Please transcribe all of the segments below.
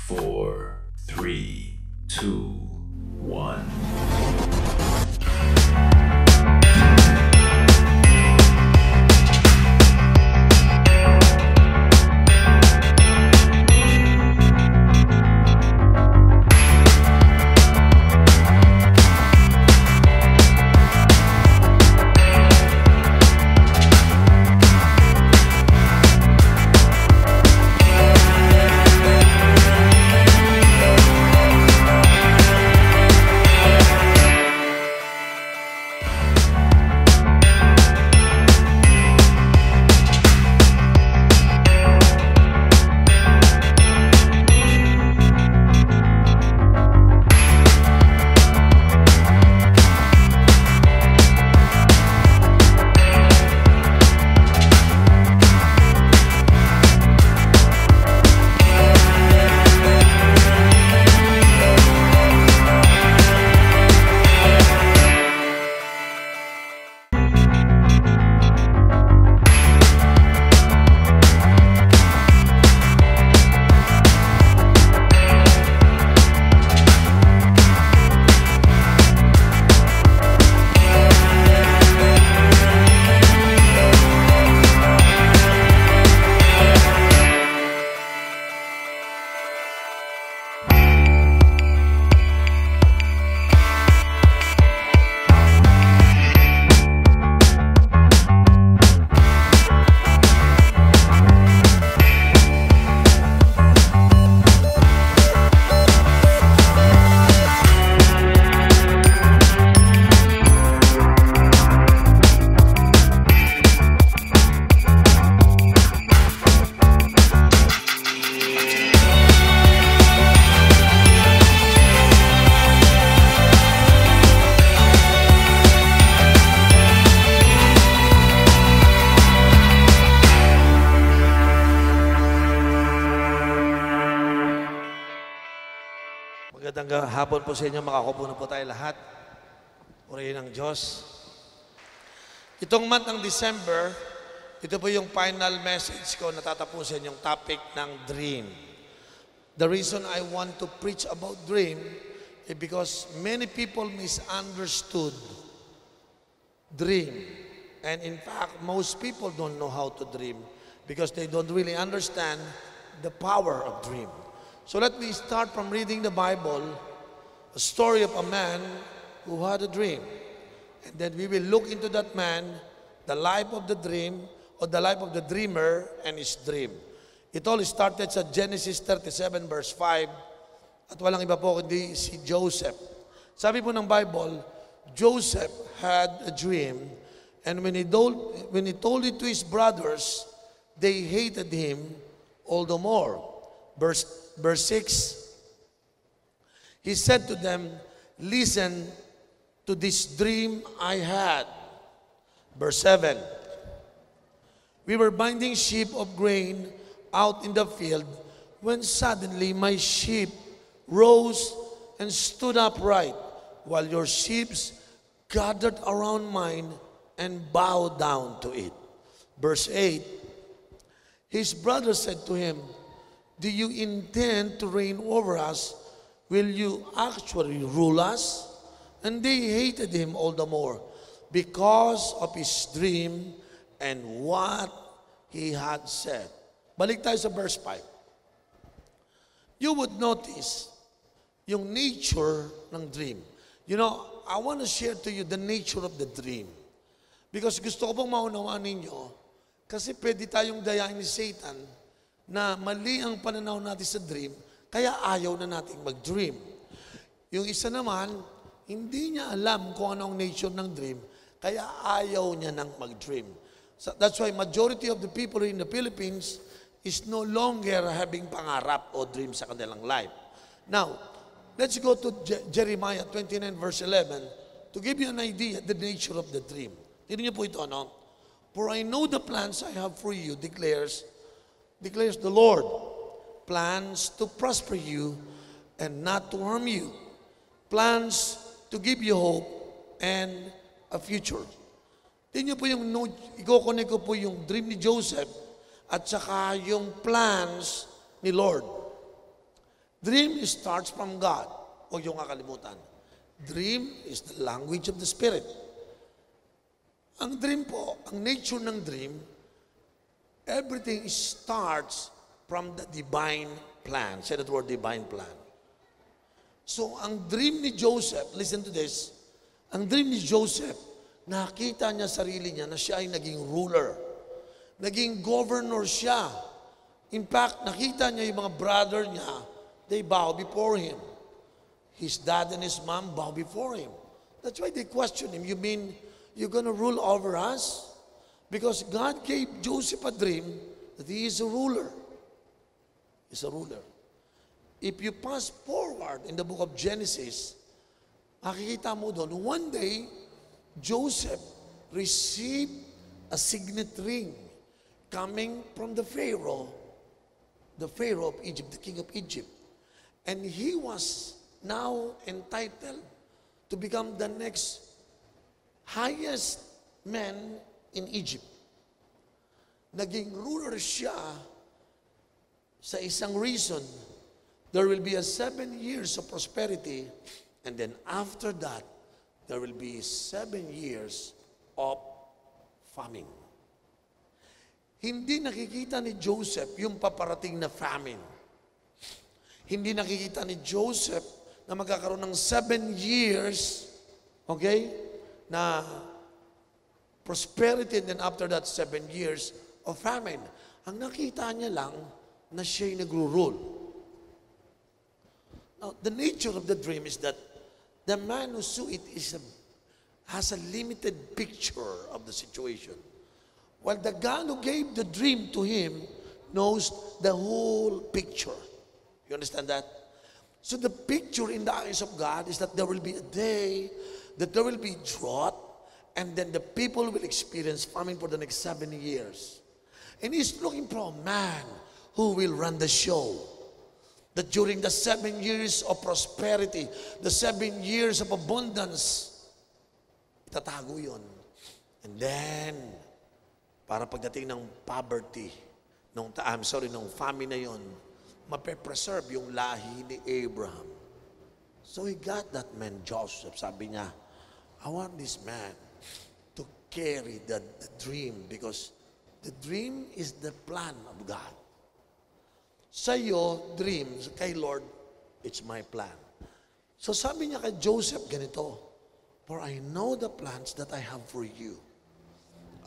4, 3, 2, 1. Magandang hapon po sa inyo, makakupo na po tayo lahat. Purihin ng Diyos. Itong month ng December, ito po yung final message ko na tatapusin yung topic ng dream. The reason I want to preach about dream is because many people misunderstood dream. And in fact, most people don't know how to dream because they don't really understand the power of dream. So let me start from reading the Bible, a story of a man who had a dream. And then we will look into that man, the life of the dream, or the life of the dreamer and his dream. It all started sa Genesis 37 verse 5, at walang iba po kundi si Joseph. Sabi po ng Bible, Joseph had a dream, and when he told it to his brothers, they hated him all the more. Verse 6, he said to them, listen to this dream I had. Verse 7, we were binding sheep of grain out in the field when suddenly my sheep rose and stood upright while your sheep gathered around mine and bowed down to it. Verse 8, his brother said to him, do you intend to reign over us? Will you actually rule us? And they hated him all the more because of his dream and what he had said. Balik tayo sa verse 5. You would notice yung nature ng dream. You know, I want to share to you the nature of the dream. Because gusto ko pong maunawaan ninyo, kasi pwede tayong dayain ni Satan na mali ang pananaw natin sa dream, kaya ayaw na nating mag-dream. Yung isa naman, hindi niya alam kung ano ang nature ng dream, kaya ayaw niya nang mag-dream. So that's why majority of the people in the Philippines is no longer having pangarap o dream sa kanilang life. Now, let's go to Jeremiah 29 verse 11 to give you an idea the nature of the dream. Tignan niyo po ito, no? For I know the plans I have for you, declares the Lord, plans to prosper you and not to harm you, plans to give you hope and a future. Tingnan niyo po yung i-connect ko po yung dream ni Joseph at saka yung plans ni Lord. Dream starts from God. Huwag yung kakalimutan. Dream is the language of the Spirit. Ang dream po, ang nature ng dream, everything starts from the divine plan. Say that word, divine plan. So, ang dream ni Joseph, listen to this, ang dream ni Joseph, nakita niya sarili niya na siya ay naging ruler. Naging governor siya. In fact, nakita niya yung mga brother niya, they bow before him. His dad and his mom bow before him. That's why they question him. You mean you're going to rule over us? Because God gave Joseph a dream that he is a ruler. He's a ruler. If you pass forward in the book of Genesis, makikita mo doon, one day, Joseph received a signet ring coming from the Pharaoh of Egypt, the king of Egypt. And he was now entitled to become the next highest man in Egypt. Naging ruler siya sa isang reason. There will be a 7 years of prosperity, and then after that, there will be 7 years of famine. Hindi nakikita ni Joseph yung paparating na famine. Hindi nakikita ni Joseph na magkakaroon ng 7 years, okay, na prosperity, and then after that, 7 years of famine. Ang nakita niya lang na siya'y nagro-rule. Now, the nature of the dream is that the man who saw it has a limited picture of the situation. While the God who gave the dream to him knows the whole picture. You understand that? So the picture in the eyes of God is that there will be a day that there will be drought, and then the people will experience famine for the next 7 years. And he's looking for a man who will run the show. That during the 7 years of prosperity, the 7 years of abundance, itatago yun. And then, para pagdating ng poverty, nung famine na yun, mape-preserve yung lahi ni Abraham. So he got that man, Joseph. Sabi niya, I want this man to carry the dream, because the dream is the plan of God. Sa'yo, dreams, kay Lord, it's my plan. So sabi niya kay Joseph, ganito, for I know the plans that I have for you.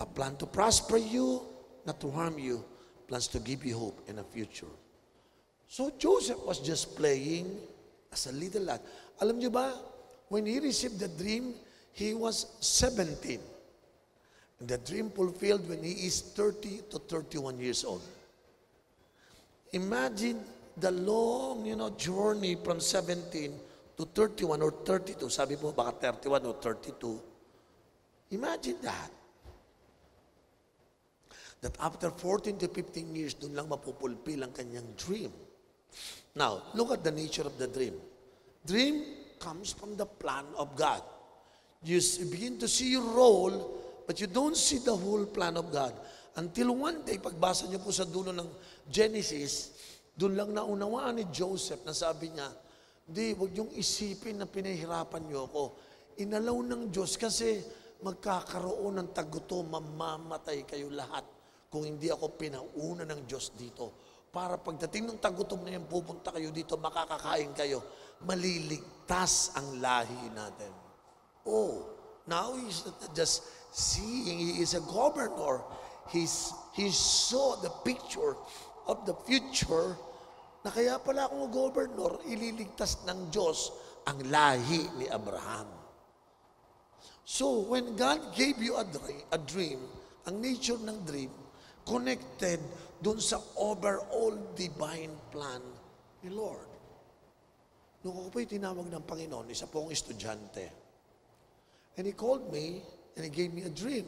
A plan to prosper you, not to harm you, plans to give you hope and a future. So Joseph was just playing as a little lad. Alam niyo ba, when he received the dream, he was 17. And the dream fulfilled when he is 30 to 31 years old. Imagine the long, journey from 17 to 31 or 32. Sabi mo, baka 31 or 32. Imagine that. That after 14 to 15 years, dun lang mapupulpil ang kanyang dream. Now, look at the nature of the dream. Dream comes from the plan of God. You begin to see your role, but you don't see the whole plan of God. Until one day, pagbasa niyo po sa dulo ng Genesis, doon lang naunawaan ni Joseph na sabi niya, huwag niyong isipin na pinahirapan niyo ako. Inalaw ng Diyos kasi magkakaroon ng tagutom, mamamatay kayo lahat kung hindi ako pinauna ng Diyos dito. Para pagdating ng tagutom na yan, pupunta kayo dito, makakakain kayo, maliligtas ang lahi natin. Oh, now he's not just seeing, he is a governor. He saw the picture of the future na kaya pala akong governor, ililigtas ng Diyos ang lahi ni Abraham. So, when God gave you a dream, ang nature ng dream, connected dun sa overall divine plan ni Lord. Nung ako po'y tinawag ng Panginoon, isa pong estudyante. And He called me and He gave me a dream.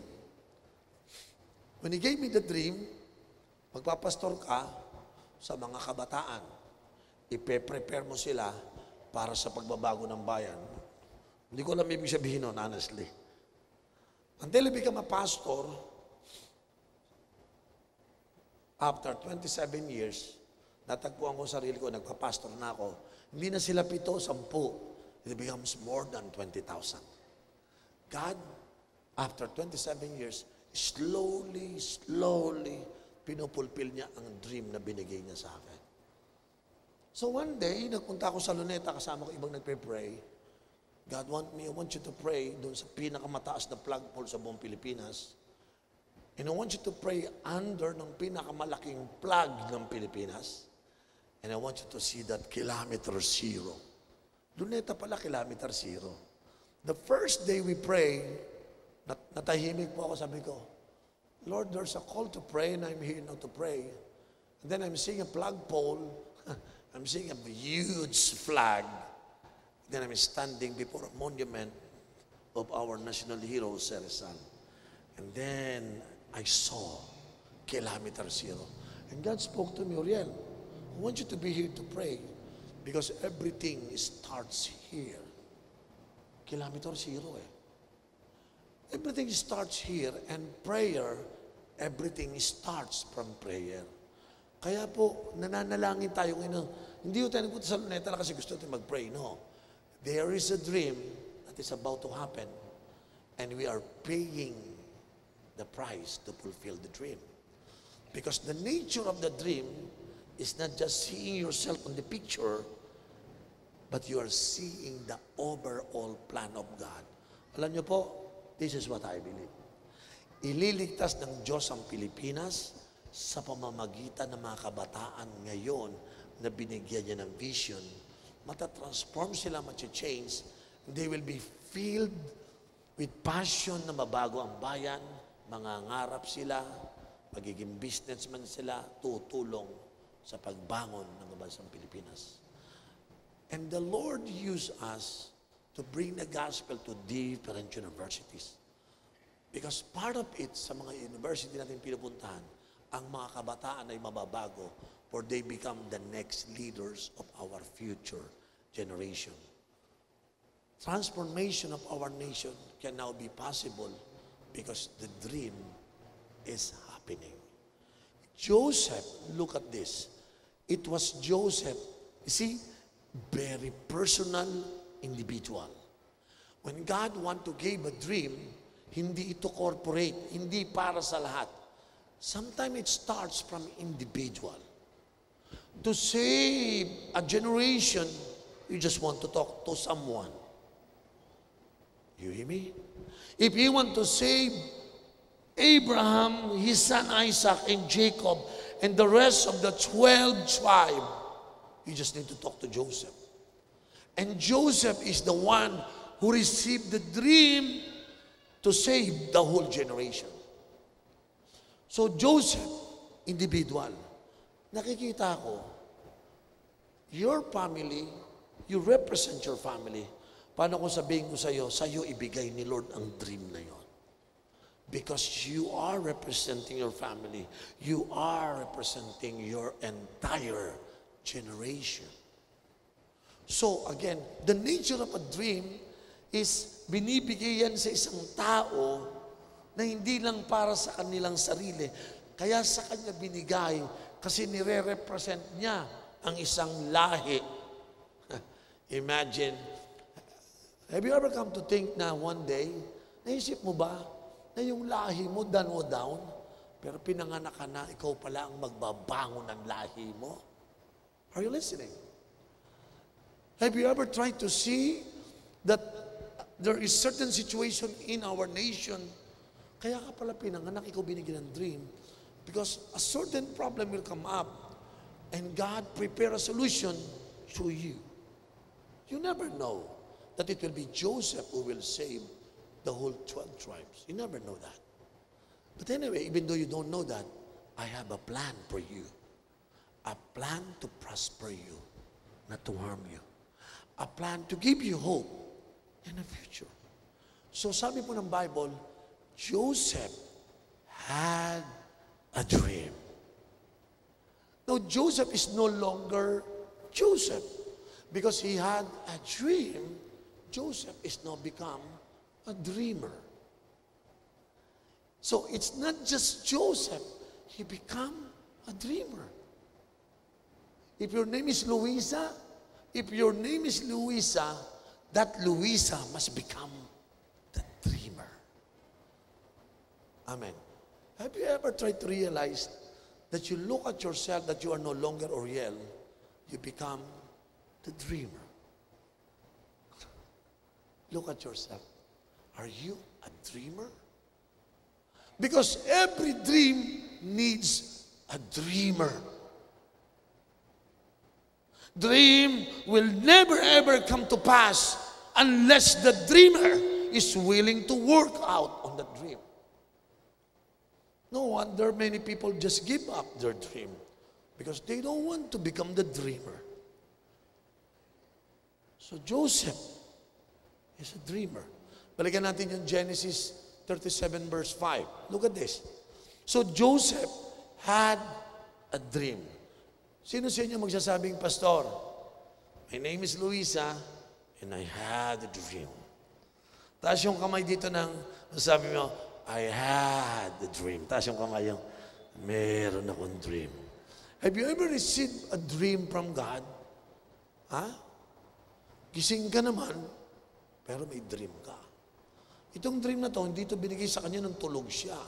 When He gave me the dream, magpapastor ka sa mga kabataan. Ipe-prepare mo sila para sa pagbabago ng bayan. Hindi ko alam ibig sabihin nun, honestly. Until you become a pastor, after 27 years, natagpuan ko sarili ko, nagpa-pastor na ako. Hindi na sila 7, 10. It becomes more than 20,000. God, after 27 years, slowly, pinupulpil niya ang dream na binigay niya sa akin. So one day, nagpunta ako sa Luneta, kasama ko ibang nagpe-pray. God I want you to pray doon sa pinakamataas na flagpole sa buong Pilipinas. And I want you to pray under ng pinakamalaking flag ng Pilipinas. And I want you to see that kilometer 0. Luneta pala, kilometer 0. The first day we pray, natahimik po ako, sabi ko, Lord, there's a call to pray and I'm here now to pray. And then I'm seeing a flagpole. I'm seeing a huge flag. Then I'm standing before a monument of our national hero, Serisan. And then I saw kilometer 0. And God spoke to me, Uriel, I want you to be here to pray because everything starts here. Kilometer 0 eh. Everything starts here and prayer, everything starts from prayer. Kaya po, nananalangin tayo ngayon. Hindi ko tayo nagpunta sa Luneta na kasi gusto natin mag-pray. No. There is a dream that is about to happen and we are paying the price to fulfill the dream. Because the nature of the dream is not just seeing yourself on the picture, but you are seeing the overall plan of God. Alam niyo po, this is what I believe. Ililigtas ng Diyos ang Pilipinas sa pamamagitan ng mga kabataan ngayon na binigyan niya ng vision. Matatransform sila, mati-change. They will be filled with passion na mabago ang bayan, mangangarap sila, magiging businessman sila, tutulong sa pagbangon ng bansang Pilipinas. And the Lord used us to bring the gospel to different universities. Because part of it, sa mga university natin pinupuntahan, ang mga kabataan ay mababago for they become the next leaders of our future generation. Transformation of our nation can now be possible because the dream is happening. Joseph, look at this. It was Joseph, you see, very personal individual. When God want to give a dream, hindi ito corporate, hindi para sa lahat. Sometimes it starts from individual. To save a generation, you just want to talk to someone. You hear me? If you want to save Abraham, his son Isaac, and Jacob, and the rest of the 12 tribes, you just need to talk to Joseph. And Joseph is the one who received the dream to save the whole generation. So Joseph, individual. Nakikita ko, your family, you represent your family. Paano kung sabihin ko sa'yo ibigay ni Lord ang dream na yon? Because you are representing your family. You are representing your entire generation. So again, the nature of a dream is binibigay yan sa isang tao na hindi lang para sa kanilang sarili. Kaya sa kanya binigay kasi nire-represent niya ang isang lahi. Imagine, have you ever come to think na one day, naisip mo ba na yung lahi mo done o down, pero pinanganak ka na, ikaw pala ang magbabangon ng lahi mo? Are you listening? Have you ever tried to see that there is certain situation in our nation, kaya ka pala pinanganak, ikaw binigyan ng dream, because a certain problem will come up, and God prepare a solution through you. You never know that it will be Joseph who will save the whole 12 tribes. You never know that. But anyway, even though you don't know that, I have a plan for you. A plan to prosper you, not to harm you. A plan to give you hope in the future. So sabi po ng Bible, Joseph had a dream. Now, Joseph is no longer Joseph. Because he had a dream, Joseph is now become a dreamer. So it's not just Joseph, he become a dreamer. If your name is Luisa, that Luisa must become the dreamer. Amen. Have you ever tried to realize that you look at yourself that you are no longer Oriel, you become the dreamer? Look at yourself. Are you a dreamer? Because every dream needs a dreamer. Dream will never ever come to pass unless the dreamer is willing to work out on the dream. No wonder many people just give up their dream because they don't want to become the dreamer. So Joseph is a dreamer. Balikan natin yung Genesis 37 verse 5. Look at this. So Joseph had a dream. Sino sa inyo magsasabing, Pastor, my name is Luisa and I had a dream. Taas yung kamay dito ng sabi mo, I had a dream. Taas yung kamay yung, meron akong dream. Have you ever received a dream from God? Ha? Gising ka naman, pero may dream ka. Itong dream na to, hindi ito binigay sa kanya nung tulog siya.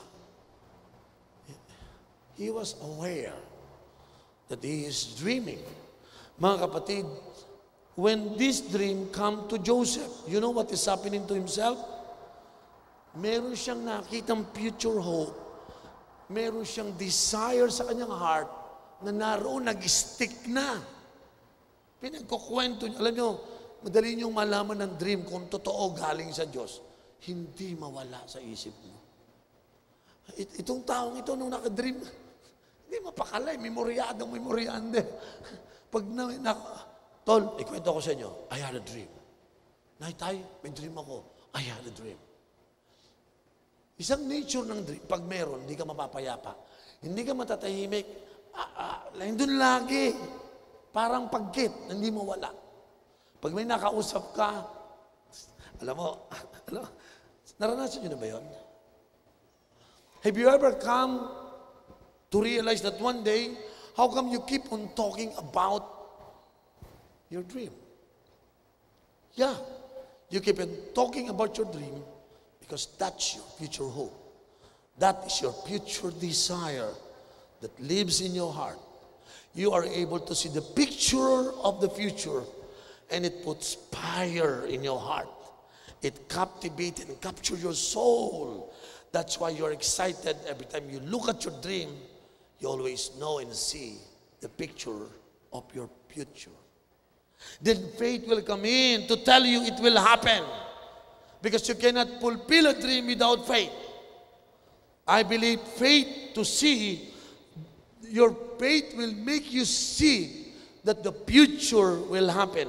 He was aware that he is dreaming. Mga kapatid, when this dream come to Joseph, you know what is happening to himself? Meron siyang nakitang future hope. Meron siyang desire sa kanyang heart na naroon nag-stick na. Pinagkukwento niya. Alam niyo, madali niyong malaman ng dream kung totoo galing sa Diyos. Hindi mawala sa isip mo. Itong taong ito, nung nakadream, hindi mapakalay, memoryande. Pag Tol, ikwento ko sa inyo, I had a dream. Tay, may dream ako. I had a dream. Isang nature ng dream, pag meron, hindi ka mapapayapa. Hindi ka matatahimik. Doon lagi. Parang pagkit, hindi mo wala. Pag may nakausap ka, alam mo, naranasan nyo na ba yun? Have you ever come to realize that one day, how come you keep on talking about your dream? Yeah, you keep on talking about your dream because that's your future hope. That is your future desire that lives in your heart. You are able to see the picture of the future and it puts fire in your heart. It captivates and captures your soul. That's why you're excited every time you look at your dream. You always know and see the picture of your future. Then faith will come in to tell you it will happen. Because you cannot fulfill a dream without faith. I believe faith to see, your faith will make you see that the future will happen.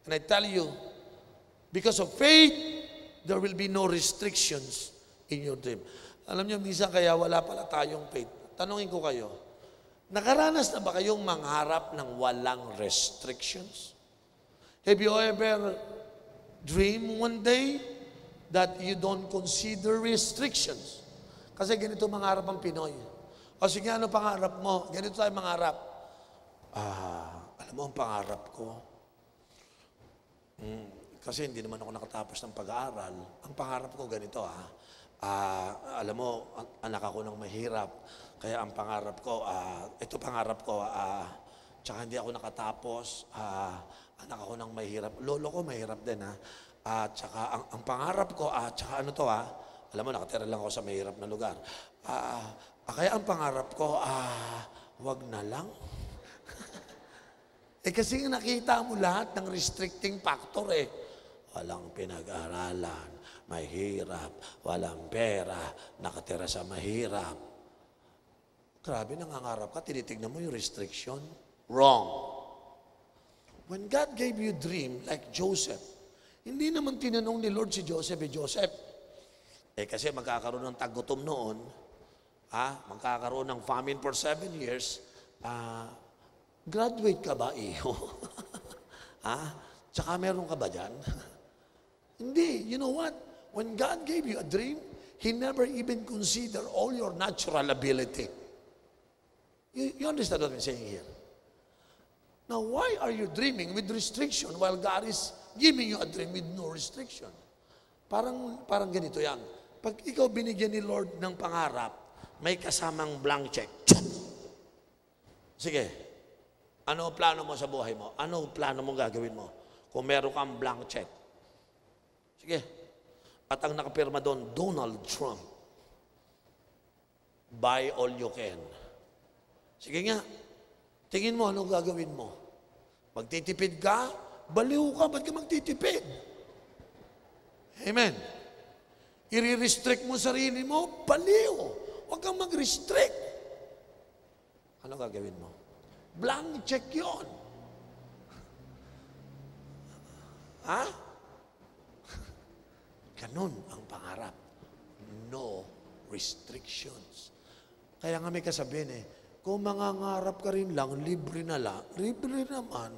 And I tell you, because of faith, there will be no restrictions in your dream. Alam niyo, minsan kaya wala pala tayong faith. Tanungin ko kayo, nakaranas na ba kayong mangharap ng walang restrictions? Have you ever dream one day that you don't consider restrictions? Kasi ganito mangarap ang Pinoy. O sige, ano pangarap mo? Ganito tayo mangarap. Alam mo ang pangarap ko? Kasi hindi naman ako nakatapos ng pag-aaral. Ang pangarap ko ganito alam mo, anak ako ng mahirap. Kaya ang pangarap ko, ito pangarap ko, tsaka hindi ako nakatapos, anak ako ng mahirap. Lolo ko mahirap din tsaka ang pangarap ko, tsaka ano to alam mo, nakatira lang ako sa mahirap na lugar. Kaya ang pangarap ko, wag na lang. Kasi nakita mo lahat ng restricting factor Walang pinag-aralan, mahirap, walang pera, nakatira sa mahirap. Grabe, nangangarap ka, tinitignan mo yung restriction. Wrong. When God gave you a dream, like Joseph, hindi naman tinanong ni Lord si Joseph, Joseph, kasi magkakaroon ng tagutom noon, magkakaroon ng famine for 7 years, graduate ka ba, iho? Tsaka meron ka ba dyan? Hindi. You know what? When God gave you a dream, He never even considered all your natural ability. You understand what I'm saying here? Now, why are you dreaming with restriction while God is giving you a dream with no restriction? Parang ganito yan. Pag ikaw binigyan ni Lord ng pangarap, may kasamang blank check. Sige, ano plano mo sa buhay mo? Ano plano mo gagawin mo? Kung meron kang blank check. Sige. At ang nakapirma doon, Donald Trump. Buy all you can. Sige nga. Tingin mo, ano gagawin mo? Magtitipid ka? Baliw ka, ba't ka magtitipid? Amen. I-restrict mo sarili mo? Baliw. Huwag kang mag-restrict. Ano gagawin mo? Blank check yun. Ha? Ganun ang pangarap. No restrictions. Kaya nga may kasabihin kung mangangarap ka rin lang, libre na lang, libre naman,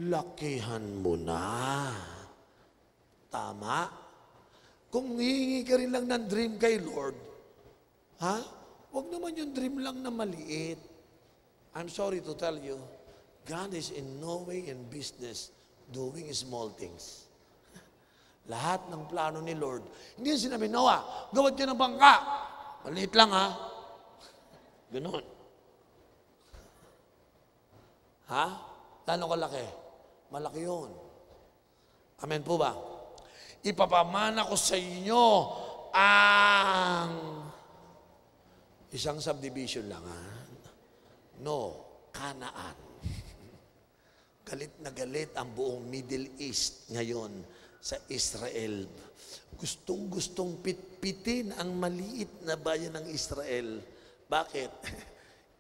lakihan mo na. Tama? Kung hihingi ka rin lang ng dream kay Lord, ha? Huwag naman yung dream lang na maliit. I'm sorry to tell you, God is in no way in business doing small things. Lahat ng plano ni Lord, hindi yung sinabi, Noah, gawad ka ng bangka. Maliit lang, ha? Ganun. Ha? Lalo kalaki? Malaki yun. Amen po ba? Ipapamana ko sa inyo ang isang subdivision lang, ha? No, Canaan. Galit na galit ang buong Middle East ngayon sa Israel. Gustong-gustong pitpitin ang maliit na bayan ng Israel. Bakit?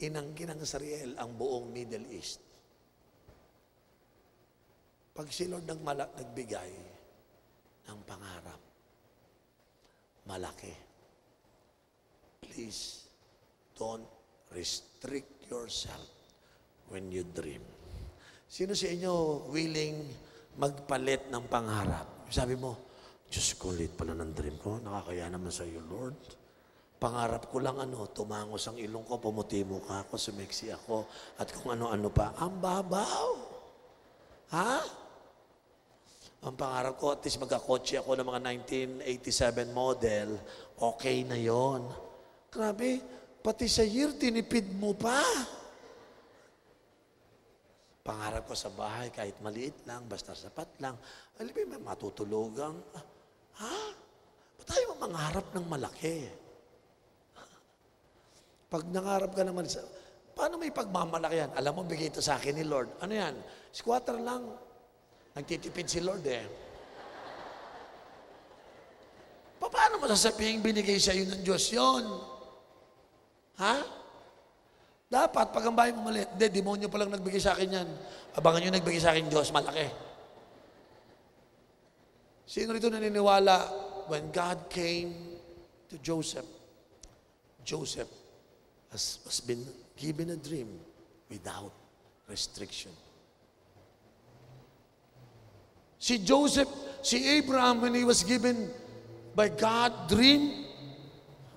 Inangkin ng Israel ang buong Middle East. Pag si Lord nagbigay ng pangarap, malaki. Please, don't restrict yourself when you dream. Sino sa inyo willing magpalit ng pangarap? Sabi mo, Diyos ko, lit pala ng dream ko. Nakakaya naman sa iyo, Lord. Pangarap ko lang tumangos ang ilong ko, pumuti mukha ako, sumeksi ako, at kung ano-ano pa. Ang babaw. Ha? Ang pangarap ko, at least magkakotse ako ng mga 1987 model, okay na yon. Grabe, pati sa year, tinipid mo pa. Pangarap ko sa bahay, kahit maliit lang, basta sapat lang. Alam mo, may matutulugang. Ha? Ba't tayo mangarap ng malaki? Pag nangarap ka naman, paano may pagmamalaki yan? Alam mo, bigay ito sa akin ni Lord. Ano yan? Squatter lang. Nagtitipid si Lord Paano mo sasabihin binigay sa iyo ng Diyos yun? Ha? Dapat, pag ang bahay mo maliit, demonyo pa lang nagbigay sa akin yan. Abangan nyo nagbigay sa akin Diyos, malaki. Sino rito naniniwala when God came to Joseph? Joseph has been given a dream without restriction. Si Joseph, si Abraham, when he was given by God dream,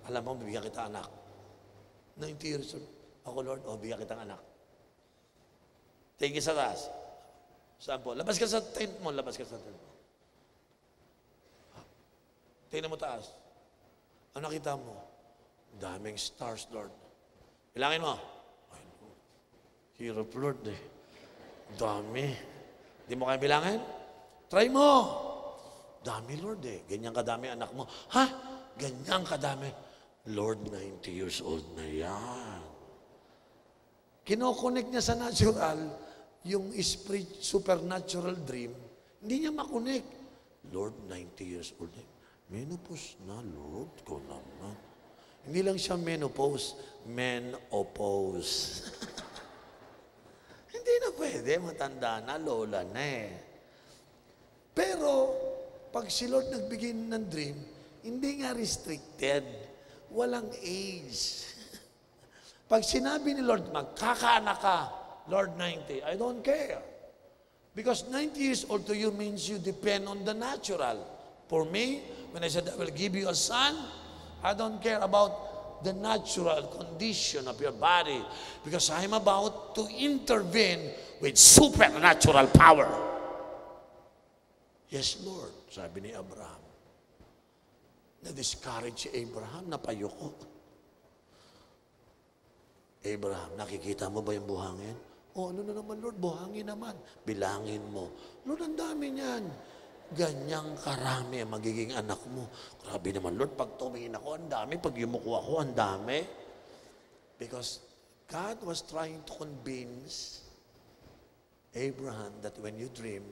alam mo, bibigyan kita anak. 90 years old. Ako, Lord, bigyan kitang anak. Tingin sa taas. Saan po? Labas ka sa tent mo, labas ka sa tent mo. Tingnan mo taas. Ano nakita mo? Daming stars, Lord. Bilangin mo. Hirap, Lord, Dami. Di mo kaya bilangin? Try mo. Dami, Lord, Ganyan kadami anak mo. Ha? Ganyan kadami. Lord, 90 years old na yan. Kinokonek niya sa natural, yung supernatural dream, hindi niya makonek. Lord, 90 years old. Menopause na, Lord, ko naman. Hindi lang siya menopause, menopause. Hindi na pwede, matanda na, lola na Pero, pag si Lord nagbigay ng dream, hindi nga restricted. Walang age. Pag sinabi ni Lord, magkakaanak ka, Lord, 90, I don't care. Because 90 years old to you means you depend on the natural. For me, when I said, I will give you a son, I don't care about the natural condition of your body because I'm about to intervene with supernatural power. Yes, Lord, sabi ni Abraham. Na-discourage si Abraham, napayoko. Abraham, nakikita mo ba yung buhangin? Oh, ano na naman, Lord? Buhangin naman. Bilangin mo. Lord, ang dami niyan. Ganyang karami ang magiging anak mo. Grabe naman, Lord, pag tumingin ako, ang dami. Pag yumuko ako, ang dami. Because God was trying to convince Abraham that when you dream,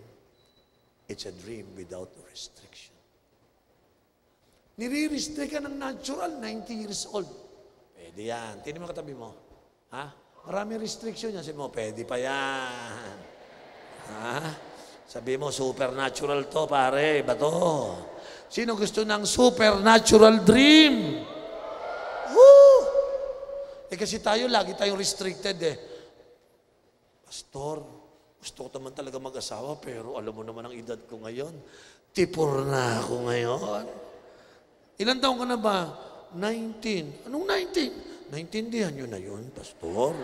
it's a dream without restriction. Nire-restrict ka ng natural, 90 years old. Pwede yan. Tingnan mo katabi mo. Ha? Maraming restriction yan. Sabi mo, pwede pa yan. Ha? Sabi mo, supernatural to, pare. Ba to? Sino gusto ng supernatural dream? Woo! Kasi tayo, lagi tayong restricted eh. Pastor, gusto ko naman talaga mag-asawa, pero alam mo naman ang edad ko ngayon. Tipor na ako ngayon. Ilan taong ka na ba? 19. Anong 19? Naintindihan nyo na yun, Pastor.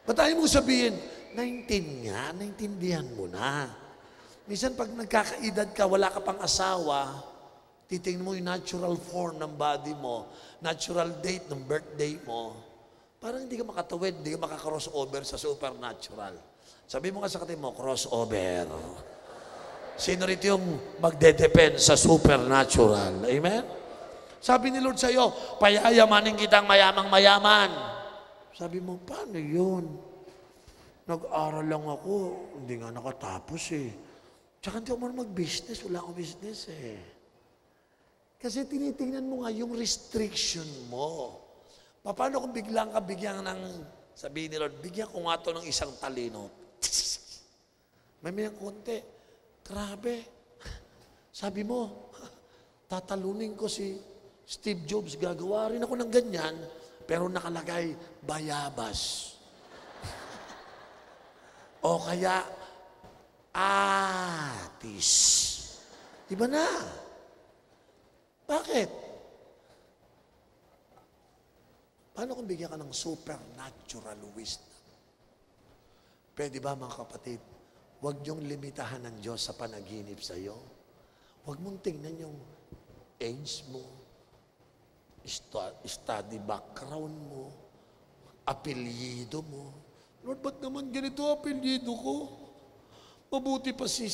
Ba't tayo mong sabihin, 19 nga, naintindihan mo na. Minsan pag nagkakaedad ka, wala ka pang asawa, titingnan mo yung natural form ng body mo, natural date ng birthday mo, parang hindi ka makatawid, hindi ka makaka-crossover sa supernatural. Sabi mo nga sa katabi mo, crossover. Sino rito yung magde-depend sa supernatural? Amen? Sabi ni Lord sa iyo, payayamanin kitang mayamang-mayaman. Sabi mo, paano yun? Nag-aral lang ako, hindi nga nakatapos eh. Tsaka hindi ako marunong mag-business, wala akong business eh. Kasi tinitingnan mo nga yung restriction mo. Paano kung biglang ka bigyan ng, sabihin ni Lord, bigyan ko nga to ng isang talino. May mayang konti. Grabe. Sabi mo, tatalunin ko si Steve Jobs, gagawa rin ako ng ganyan, pero nakalagay, bayabas. O kaya, atis. Iba na. Bakit? Paano kung bigyan ka ng supernatural wisdom? Pwede ba mga kapatid, huwag niyong limitahan ng Diyos sa panaginip sa iyo. Huwag mong tingnan yung age mo, study background mo, apelyido mo. Lord, ba't naman ganito apelyido ko? Mabuti pa si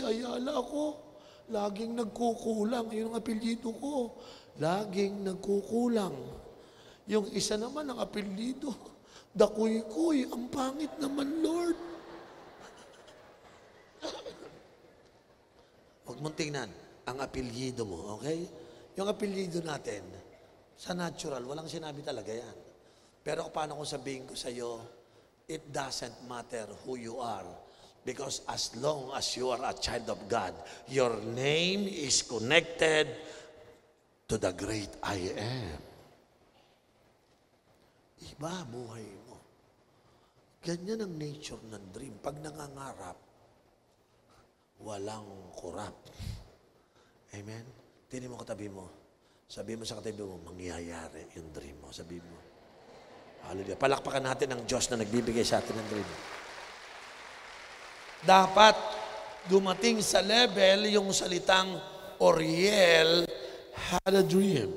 Ayala ako. Laging nagkukulang. Yun ang apelyido ko. Laging nagkukulang. Yung isa naman ang apelyido, Dakuy-kuy. Ang pangit naman, Lord. Huwag mong tingnan ang apelyido mo, okay? Yung apelyido natin, sa natural, walang sinabi talaga yan. Pero paano kung sabihin ko sa iyo, it doesn't matter who you are. Because as long as you are a child of God, your name is connected to the great I am. Iba buhay mo. Ganyan ang nature ng dream. Pag nangangarap, walang corrupt. Amen? Tingnan mo katabi mo. Sabi mo sa katabi mo, mangyayari yung dream mo. Sabi mo, hallelujah. Palakpakan natin ang Diyos na nagbibigay sa atin ng dream. Dapat dumating sa level yung salitang Oriel had a dream.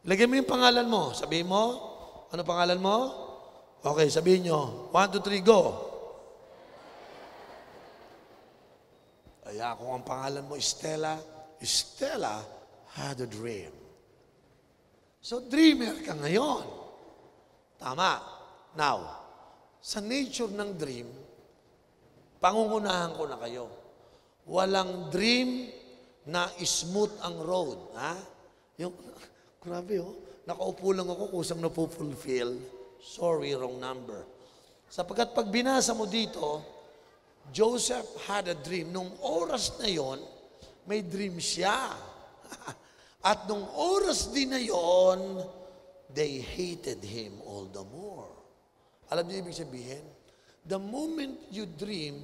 Lagyan mo yung pangalan mo. Sabihin mo, ano pangalan mo? Okay, sabihin nyo. 1, 2, 3, go. Kaya kung ang pangalan mo, Stella, Stella had a dream. So, dreamer ka ngayon. Tama. Now, sa nature ng dream, pangungunahan ko na kayo. Walang dream na smooth ang road. Ha? Yung, grabe nakaupo lang ako kusang napupulfill. Sorry, wrong number. Sapagkat pag binasa mo dito, Joseph had a dream. Nung oras na yon, may dream siya. At nung oras din na yon, they hated him all the more. Alam niyo ibig sabihin? The moment you dream,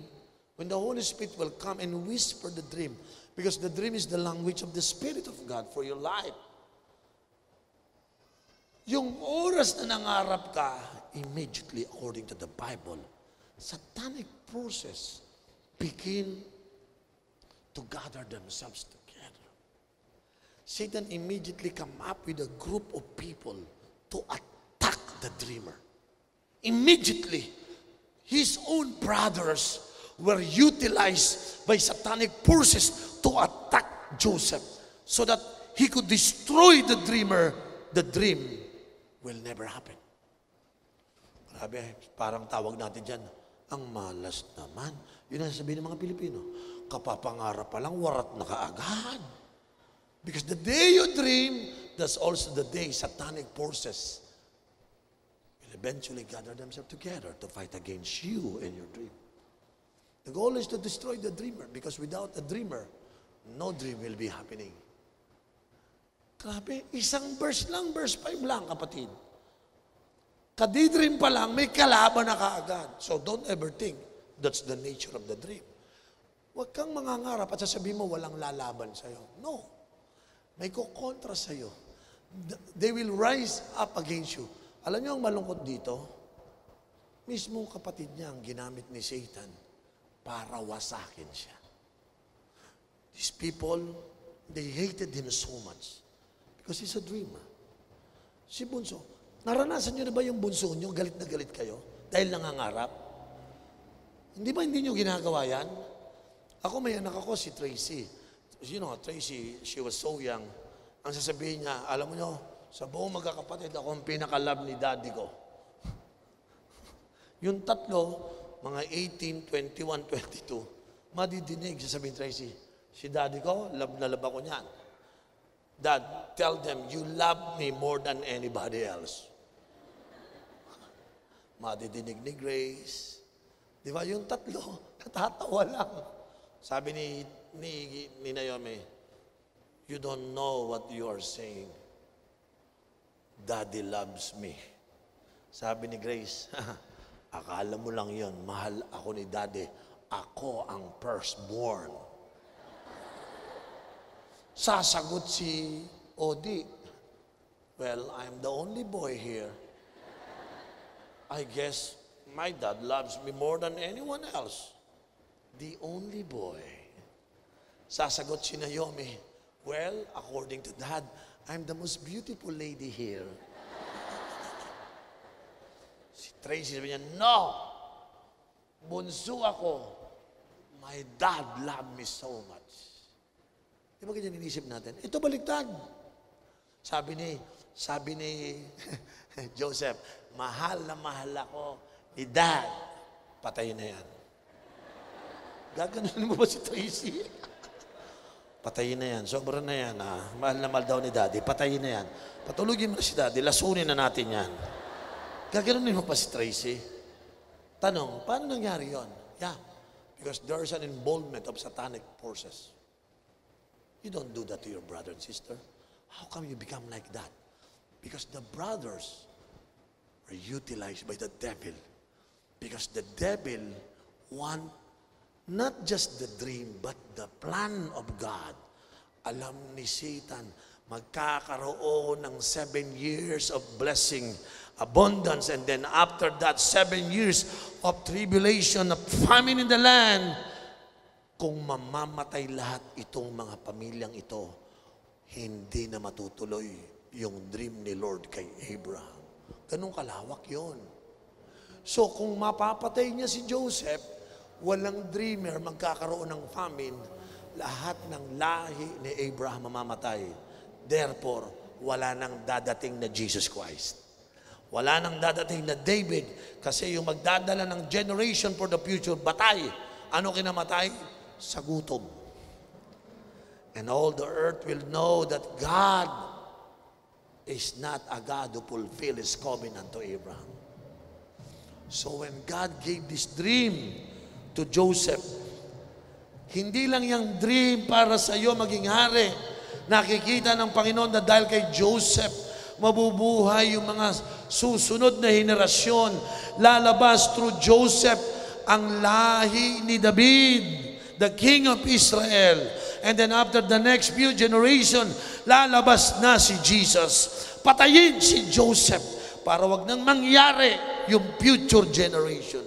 when the Holy Spirit will come and whisper the dream, because the dream is the language of the Spirit of God for your life. Yung oras na nangarap ka, immediately according to the Bible, satanic forces begin to gather themselves together. Satan immediately come up with a group of people to attack the dreamer. Immediately, his own brothers were utilized by satanic forces to attack Joseph so that he could destroy the dreamer. The dream will never happen. Grabe, parang tawag natin dyan, ang malas naman. Yun ang sabihin ng mga Pilipino. Kapapangarap pa lang, warat na kaagad. Because the day you dream, that's also the day satanic forces will eventually gather themselves together to fight against you and your dream. The goal is to destroy the dreamer because without a dreamer, no dream will be happening. Grabe, isang verse lang, verse 5 lang, kapatid. Kadidream pa lang, may kalaban na kaagad. So don't ever think that's the nature of the dream. Huwag kang mangangarap at sasabihin mo walang lalaban sa'yo. No. May kukontra sa'yo. They will rise up against you. Alam niyo ang malungkot dito? Mismo kapatid niya ang ginamit ni Satan para wasakin siya. These people, they hated him so much because he's a dreamer. Si Bunso, naranasan niyo na ba yung bunso niyo, galit na galit kayo dahil nangangarap? Hindi ba hindi niyo ginagawa yan? Ako may anak ako, si Tracy. You know, Tracy, she was so young. Ang sasabihin niya, alam mo niyo, sa buong magkakapatid, ako ang pinaka-love ni daddy ko. Yung tatlo, mga 18, 21, 22, madidinig, sasabihin Tracy, si daddy ko, love na love ako niyan. Dad, tell them, you love me more than anybody else. Madidinig ni Grace. Di ba, yung tatlo, natatawa lang. Sabi ni Naomi, you don't know what you are saying. Daddy loves me. Sabi ni Grace, akala mo lang yun, mahal ako ni Daddy. Ako ang firstborn. Sasagot si Odi, well, I'm the only boy here. I guess my dad loves me more than anyone else. The only boy. Sasagot si Naomi, well, according to Dad, I'm the most beautiful lady here. Si Tracy sabi niya, no! Bunso ako. My dad loved me so much. Di ba ganyan inisip natin? Ito baliktad. Sabi ni Joseph, mahal na mahal ako ni Dad. Patayin na yan. Gaganunin mo ba si Tracy? Patayin na yan. Sobra na yan. Mahal na mahal daw ni Daddy. Patayin na yan. Patulugin mo na si Daddy. Lasunin na natin yan. Gaganunin mo pa si Tracy? Tanong, paano nangyari yon? Yeah. Because there's an involvement of satanic forces. You don't do that to your brother and sister. How come you become like that? Because the brothers are utilized by the devil. Because the devil want not just the dream, but the plan of God. Alam ni Satan, magkakaroon ng 7 years of blessing, abundance, and then after that, 7 years of tribulation, of famine in the land. Kung mamamatay lahat itong mga pamilyang ito, hindi na matutuloy yung dream ni Lord kay Abraham. Ganun kalawak yon. So kung mapapatay niya si Joseph, walang dreamer magkakaroon ng famine, lahat ng lahi ni Abraham mamamatay. Therefore, wala nang dadating na Jesus Christ. Wala nang dadating na David kasi yung magdadala ng generation for the future, batay. Ano kinamatay? Sa gutom. And all the earth will know that God is not a God who fulfill His covenant to Abraham. So when God gave this dream to Joseph, hindi lang yung dream para sa iyo maging hari. Nakikita ng Panginoon na dahil kay Joseph, mabubuhay yung mga susunod na henerasyon. Lalabas through Joseph ang lahi ni David, the king of Israel. And then after the next few generation, lalabas na si Jesus. Patayin si Joseph para wag nang mangyari yung future generation.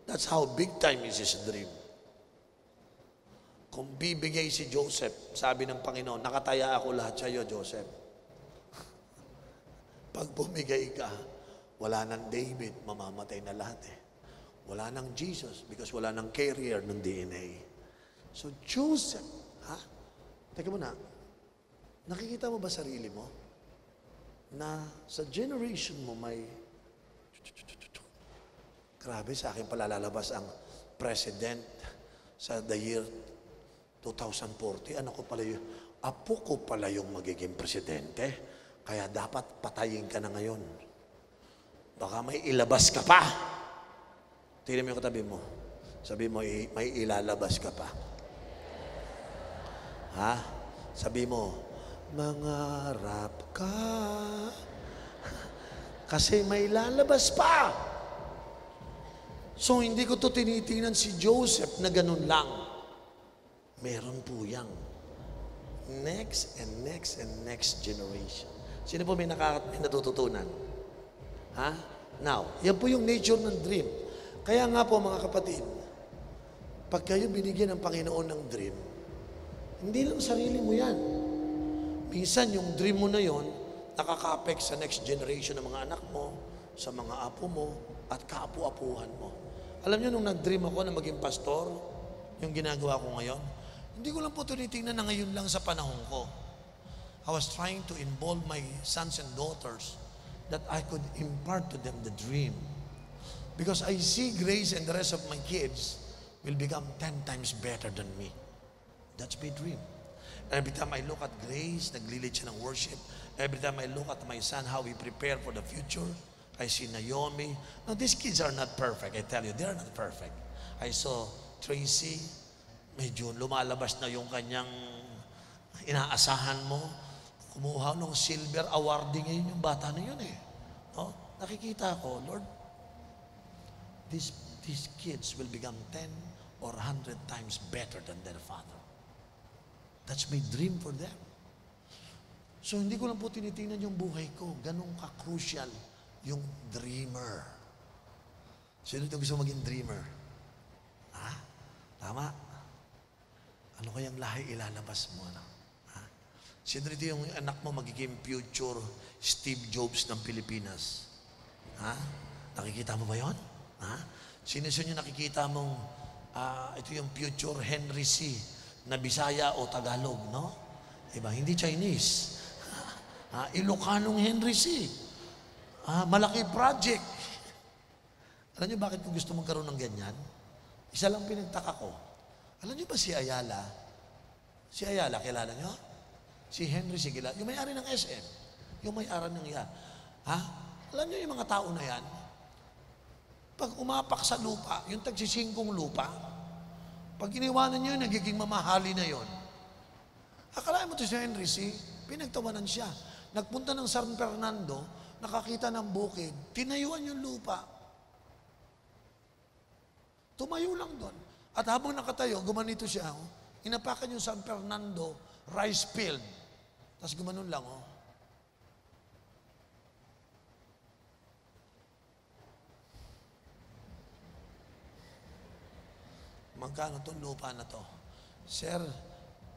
That's how big time is his dream. Kung bibigay si Joseph, sabi ng Panginoon, nakataya ako lahat sa iyo, Joseph. Pag bumigay ka, wala nang David, mamamatay na lahat eh. Wala nang Jesus because wala nang carrier ng DNA. So Joseph, ha? Teka muna, nakikita mo ba sarili mo? Na sa generation mo may grabe, sa akin pala lalabas ang president sa the year 2040. Ano ko pala yung, apo ko pala yung magiging presidente. Kaya dapat patayin ka na ngayon. Baka may ilabas ka pa. Tingnan mo yung katabi mo. Sabi mo, may ilalabas ka pa. Ha? Sabi mo, mangarap ka. Kasi may lalabas pa. So, hindi ko to tinitingnan si Joseph na ganun lang. Meron po yang next and next and next generation. Sino po may natututunan? Ha? Now, yan po yung nature ng dream. Kaya nga po mga kapatid, pag kayo binigyan ng Panginoon ng dream, hindi lang sarili mo yan. Minsan yung dream mo na yon, nakaka-affect sa next generation ng mga anak mo, sa mga apo mo, at kaapu-apuhan mo. Alam niyo, nung nag-dream ako na maging pastor, yung ginagawa ko ngayon, hindi ko lang po tinitingnan na ngayon lang sa panahon ko. I was trying to involve my sons and daughters that I could impart to them the dream. Because I see Grace and the rest of my kids will become 10 times better than me. That's my dream. Every time I look at Grace, naglilid siya ng worship. Every time I look at my son, how we prepare for the future, I see Naomi. Now, these kids are not perfect. I tell you, they are not perfect. I saw Tracy, medyo lumalabas na yung kanyang inaasahan mo. Kumuha ng silver awarding ngayon yung bata na yun eh. No? Nakikita ko, Lord, these kids will become 10 or 100 times better than their father. That's my dream for them. So hindi ko lang po tinitingnan yung buhay ko. Ganun ka-crucial yung dreamer. Sino ito gusto maging dreamer? Ha? Tama? Ano kayang lahi ilalabas mo? Ano? Ha? Sino ito yung anak mo magiging future Steve Jobs ng Pilipinas? Ha? Nakikita mo ba yun? Ha? Sino yung nakikita mong ito yung future Henry C. na Bisaya o Tagalog, no? Diba? Hindi Chinese. Ilocanong Henry C. Malaki project. Alam niyo bakit ko gusto magkaroon ng ganyan? Isa lang pinagtaka ko. Alam niyo ba si Ayala? Si Ayala, kilala niyo? Si Henry C. kilala. Yung may-ari ng SM. Yung may-ari ng iya. Alam niyo yung mga tao na yan? Pag umapak sa lupa, yung tagsisingkong lupa, pag iniwanan niyo, nagiging mamahali na yon. Akalain mo to si Henry C., pinagtawanan siya. Nagpunta ng San Fernando, nakakita ng bukid, tinayuan yung lupa. Tumayo lang doon. At habang nakatayo, gumanito siya. Inapakan yung San Fernando rice field. Tapos gumanon lang. Magkano itong lupa na to? Sir,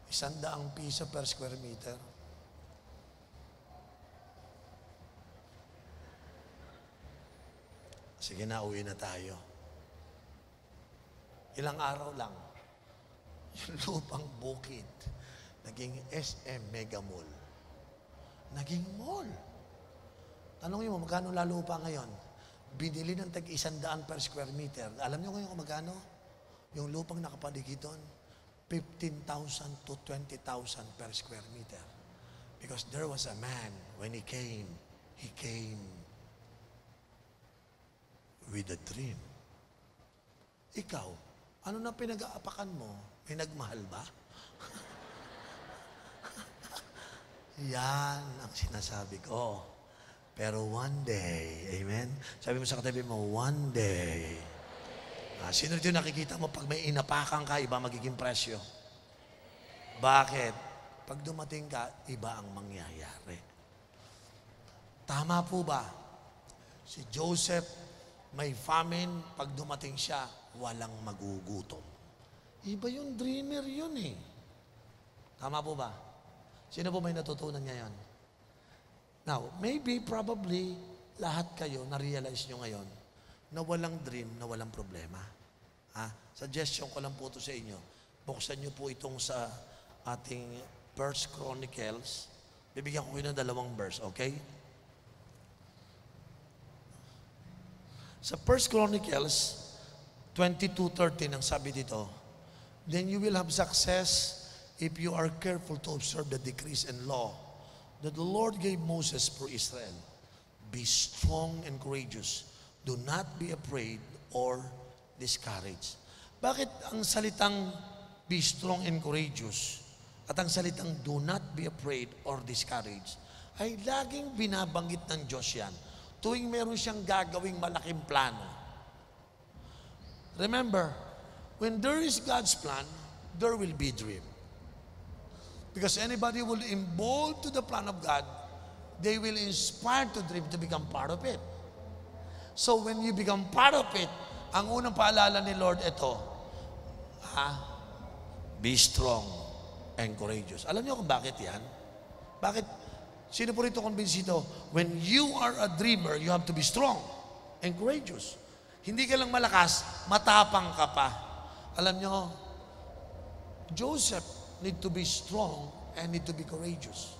100 piso per square meter. Sige na, uwi na tayo. Ilang araw lang, yung lupang bukid, naging SM Mega Mall. Naging mall. Tanongin mo, magkano lalupa ngayon? Binili ng tag-100 per square meter. Alam niyo ngayon kung magkano? Yung lupang nakapaligid doon, 15,000 to 20,000 per square meter. Because there was a man, when he came with a dream. Ikaw, ano na pinag-aapakan mo? May nagmahal ba? Yan ang sinasabi ko. Pero one day, amen? Sabi mo sa katabi mo, one day. Sino dito nakikita mo pag may inapakan ka, iba magiging presyo? Bakit? Pag dumating ka, iba ang mangyayari. Tama po ba? Si Joseph, may famine, pag dumating siya, walang magugutom. Iba yung dreamer yun eh. Tama po ba? Sino po may natutunan ngayon? Now, maybe, probably, lahat kayo, na-realize nyo ngayon, na walang dream, na walang problema. Suggestion ko lang po ito sa inyo. Buksan nyo po itong sa ating 1 Chronicles. Bibigyan ko kayo ng 2 verse, okay? Sa 1 Chronicles 22:13 ang sabi dito, then you will have success if you are careful to observe the decrees and law that the Lord gave Moses for Israel. Be strong and courageous. Do not be afraid or discouraged. Bakit ang salitang be strong and courageous at ang salitang do not be afraid or discouraged ay laging binabanggit ng Diyos yan tuwing meron siyang gagawing malaking plano. Remember, when there is God's plan, there will be dream. Because anybody will involve to the plan of God, they will inspire to dream to become part of it. So when you become part of it, ang unang paalala ni Lord ito, be strong and courageous. Alam niyo kung bakit yan? Bakit? Sino po rito kumbinsido? When you are a dreamer, you have to be strong and courageous. Hindi ka lang malakas, matapang ka pa. Alam niyo, Joseph need to be strong and need to be courageous.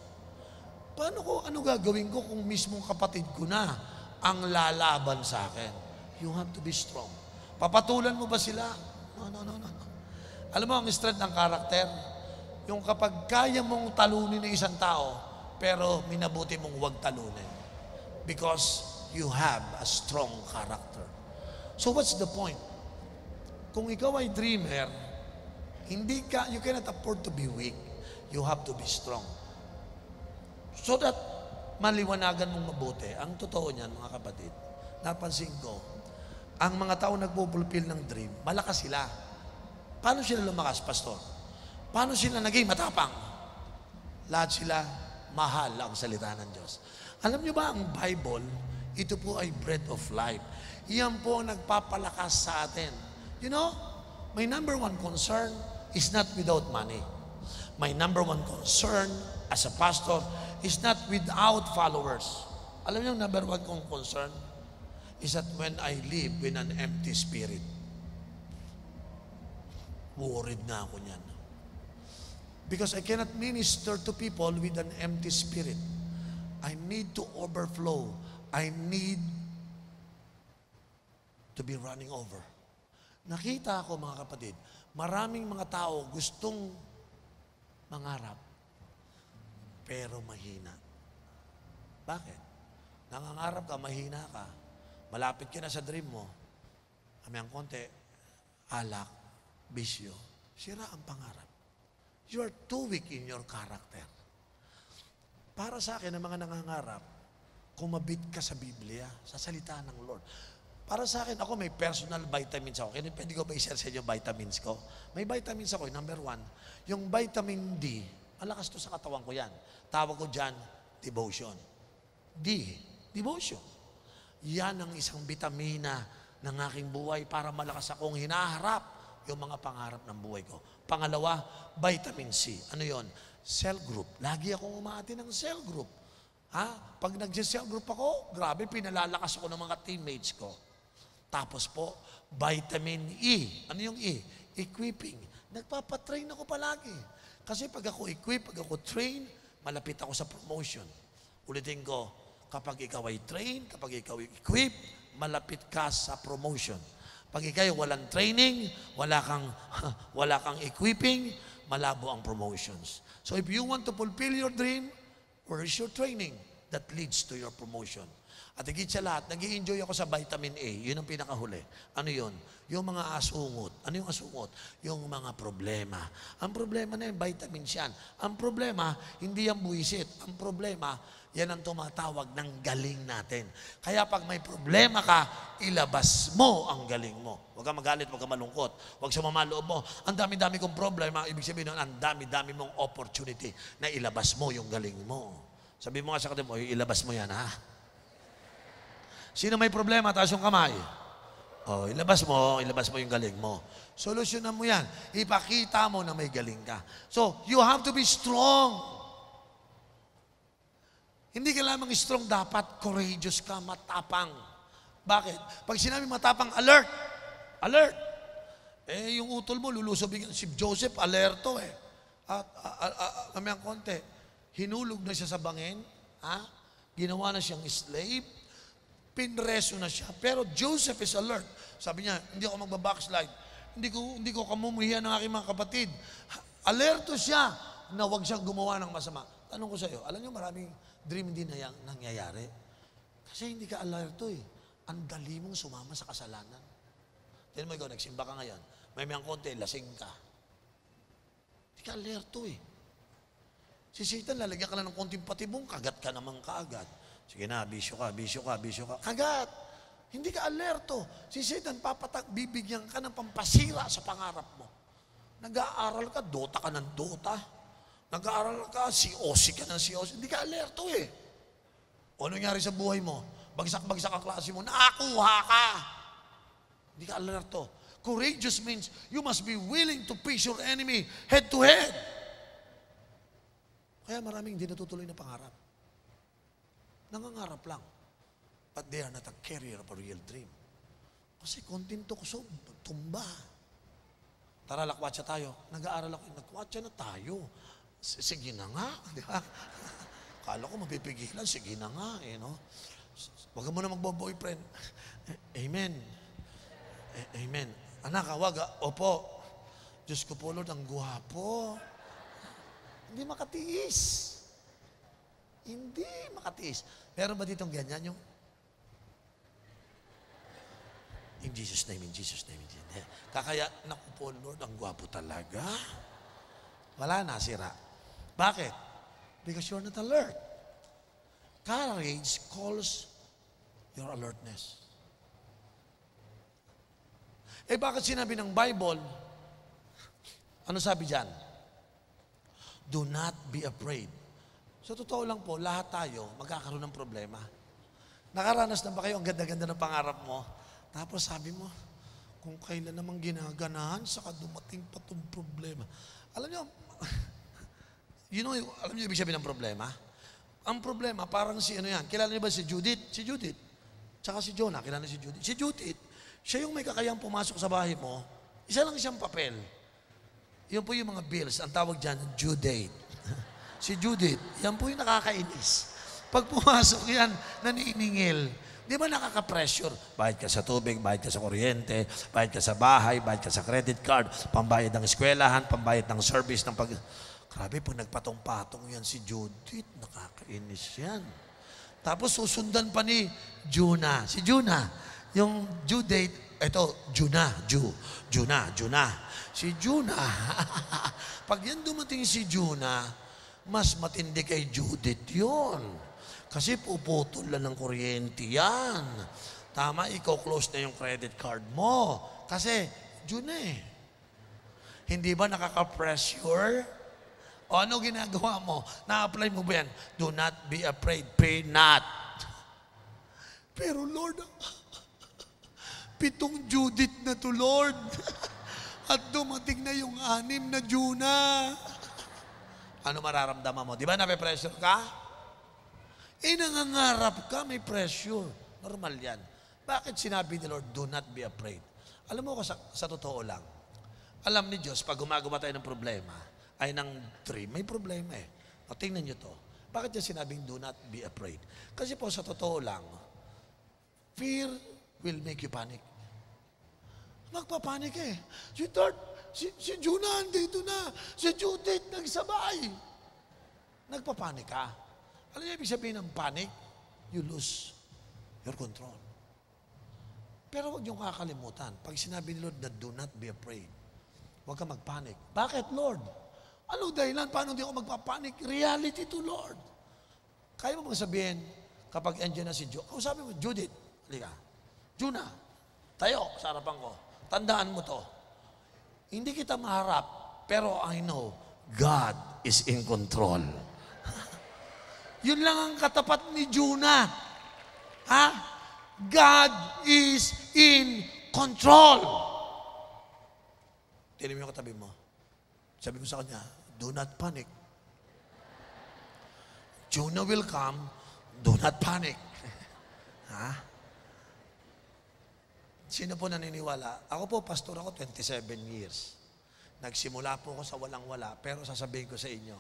Ano gagawin ko kung mismong kapatid ko na ang lalaban sa akin? You have to be strong. Papatulan mo ba sila? No. Alam mo, ang strength ng karakter, yung kapag kaya mong talunin ng isang tao, pero minabuti mong huwag talunin. Because you have a strong character. So what's the point? Kung ikaw ay dreamer, you cannot afford to be weak. You have to be strong. So that maliwanagan mong mabuti. Ang totoo niyan, mga kapatid, napansin ko, ang mga tao nagpo-fulfill ng dream, malakas sila. Paano sila lumakas, pastor? Paano sila naging matapang? Lahat sila mahal ang salita ng Diyos. Alam niyo ba, ang Bible, ito po ay bread of life. Iyan po ang nagpapalakas sa atin. You know, my number one concern is not without money. My number one concern as a pastor is not without followers. Alam niyo, ang number one kong concern is that when I live with an empty spirit, worried na ako niyan. Because I cannot minister to people with an empty spirit. I need to overflow. I need to be running over. Nakita ko, mga kapatid, maraming mga tao gustong mangarap, pero mahina. Bakit? Nangangarap ka, mahina ka. Malapit ka na sa dream mo. Ang konti, alak, bisyo, sira ang pangarap. You are too weak in your character. Para sa akin, ang mga nangangarap, kumabit ka sa Biblia, sa salita ng Lord. Para sa akin, ako may personal vitamins ako. Kaya pwede ko ba i-share sa inyo vitamins ko? May vitamins ako. Number 1, yung vitamin D, malakas to sa katawan ko yan. Tawag ko dyan, devotion. D, devotion. Yan ang isang vitamina ng aking buhay para malakas akong hinaharap yung mga pangarap ng buhay ko. Pangalawa, vitamin C. Ano yon? Cell group. Lagi akong umati ng cell group. Pag nag-cell group ako, grabe, pinalalakas ako ng mga teammates ko. Tapos po, vitamin E. Ano yung E? Equipping. Nagpapatrain ako palagi. Kasi pag ako equip, pag ako train, malapit ako sa promotion. Ulitin ko, kapag ikaw ay train, kapag ikaw ay equip, malapit ka sa promotion. Pag ikaw walang training, wala kang equipping, malabo ang promotions. So if you want to fulfill your dream, where is your training? that leads to your promotion. At higit sa lahat, nag-i-enjoy ako sa vitamin A. Yun ang pinakahuli. Ano yun? Yung mga asungot. Ano yung asungot? Yung mga problema. Ang problema na yung vitamins yan. Ang problema, hindi yan buwisit. Ang problema, yan ang tumatawag ng galing natin. Kaya pag may problema ka, ilabas mo ang galing mo. Huwag kang magalit, huwag kang malungkot. Huwag sumama loob mo. Ang dami-dami kong problema, ibig sabihin nun, ang dami-dami mong opportunity na ilabas mo yung galing mo. Sabi mo nga sa katabi mo, ilabas mo yan, ha? Sino may problema, taas yung kamay. Oh, ilabas mo yung galing mo. Solusyonan mo yan. Ipakita mo na may galing ka. So, you have to be strong. Hindi ka lamang strong, dapat courageous ka, matapang. Bakit? Pag sinabi matapang, alert. Alert. Eh, yung utol mo, lulusubin. Si Joseph, alerto eh. At, kamayang konti, hinulog na siya sa bangin. Ha? Ginawa na siyang slave. Pinreso na siya. Pero Joseph is alert. Sabi niya, hindi ako magbabackslide. Hindi ko kamumuhian ng aking mga kapatid. Alerto siya na huwag siyang gumawa ng masama. Tanong ko sa iyo, alam niyo maraming dream hindi na nangyayari. Kasi hindi ka alerto eh. Ang dali mong sumama sa kasalanan. Tignan mo ikaw, nagsimba ka ngayon. May konti, lasing ka. Hindi ka alerto eh. Si Satan, lalagyan ka lang ng konting patibong, kagat ka naman kaagad. Sige na, bisyo ka. Kagat. Hindi ka alerto. Si Satan, bibigyan ka ng pampasira sa pangarap mo. Nag-aaral ka, dota ka ng dota. Nag-aaral ka, si-osi ka ng si-osi. Hindi ka alerto eh. O ano nangyari sa buhay mo? Bagsak-bagsak ang klase mo, nakakuha ka. Hindi ka alerto. Courageous means you must be willing to face your enemy head to head. Kaya maraming hindi natutuloy na pangarap. Nangangarap lang. But they are not a carrier of a real dream. Kasi konting tukso, tumba. Tara, lakwatsa tayo. Nag-aaral ako, lakwatsa na tayo. Sige na nga. Di ba? Kala ko mapipigilan, sige na nga. Eh, no? Huwag mo na magbo-boyfriend. Amen. Amen. Anak, wag. Opo. Diyos ko po, Lord, ang guwapo. Hindi makatiis. Hindi makatiis. Meron ba ditong ganyan yung in Jesus' name, in Jesus' name, in Jesus' name. Kakaya, naku po, Lord, ang gwapo talaga. Wala na, sira. Bakit? Because you're not alert. Courage calls your alertness. Eh, bakit sinabi ng Bible, ano sabi dyan? Do not be afraid. Sa totoo lang po, lahat tayo magkakaroon ng problema. Nakaranas na ba kayo ang ganda-ganda ng pangarap mo? Tapos sabi mo, kung kailan namang ginaganahan, saka dumating pa itong problema. Alam niyo, alam niyo ibig sabihin ng problema? Ang problema, parang si ano yan. Kilala niyo ba si Judith? Si Judith. Tsaka si Jonah, kilala si Judith. Si Judith, siya yung may kakayang pumasok sa bahay mo, isa lang siyang papel. Yun po yung mga bills, ang tawag dyan, due date. Si Judith, yan po yung nakakainis. Pag pumasok yan, naniningil. Di ba nakaka-pressure? Bayad ka sa tubig, bayad ka sa kuryente, bayad ka sa bahay, bayad ka sa credit card, pambayad ng eskwelahan, pambayad ng service, ng pag... Grabe, pag nagpatong-patong yan si Judith, nakakainis yan. Tapos susundan pa ni Juna. Si Juna, yung due date, ito, Juna. Si Juna, pag yan dumating si Juna, mas matindi kay Judith yun. Kasi puputol lang ng kuryente yan. Tama, i-close na yung credit card mo. Kasi, Juna eh. Hindi ba nakaka-pressure? O ano ginagawa mo? Na-apply mo ba yan? Do not be afraid, pray not. Pero Lord, 7 Judith na to, Lord. At dumating na yung 6 na Juna. Ano mararamdaman mo? Di ba nape-pressure ka? Eh, nangangarap ka, may pressure. Normal yan. Bakit sinabi ni Lord, do not be afraid? Alam mo ko, sa totoo lang, alam ni Diyos, pag gumagawa tayo ng problema, ay ng dream, may problema eh. O, tingnan nyo to. Bakit niya sinabing, do not be afraid? Kasi po, sa totoo lang, fear will make you panic. Magpapanik eh. Si Juna, andito na. Si Judith, nagsabay. Nagpapanik ka. Ano yung ibig sabihin ng panic? You lose your control. Pero huwag niyong kakalimutan. Pag sinabi ni Lord na do not be afraid, huwag ka magpanic. Bakit, Lord? Ano dahilan? Paano hindi ako magpapanik? Reality to Lord. Kaya mo sabihin, kapag andyan na si sabi mo, Judith, halika. Juna, tayo sa harapan ko. Tandaan mo to. Hindi kita maharap, pero I know, God is in control. Yun lang ang katapat ni Juna. Ha? God is in control. Tignan mo yung katabi mo. Sabi mo sa kanya, do not panic. Jonah will come, do not panic. Ha? Sino po naniniwala? Ako po, pastor ako, 27 years. Nagsimula po ako sa walang-wala, pero sasabihin ko sa inyo,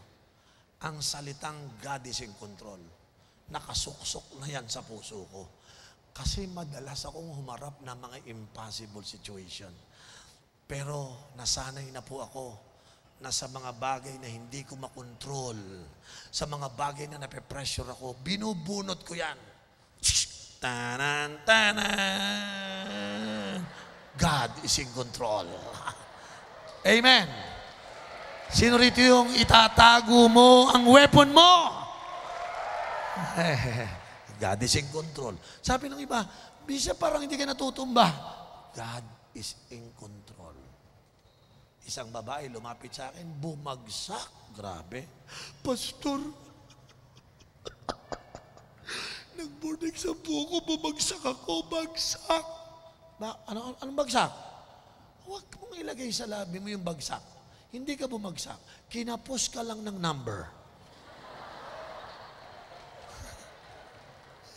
ang salitang God is in control, nakasuksok na yan sa puso ko. Kasi madalas akong humarap ng mga impossible situation. Pero nasanay na po ako na sa mga bagay na hindi ko makontrol, sa mga bagay na nape-pressure ako, binubunot ko yan. Tanan, tanan. God is in control. Amen. Sino rito yung itatago mo ang weapon mo? God is in control. Sabi ng iba, Bishop, parang hindi ka natutumba. God is in control. Isang babae lumapit sa akin, bumagsak. Grabe. Pastor, nag-board exam po ako, bumagsak ako, bagsak. Anong bagsak? Huwag mong ilagay sa labi mo yung bagsak. Hindi ka bumagsak. Kinapos ka lang ng number.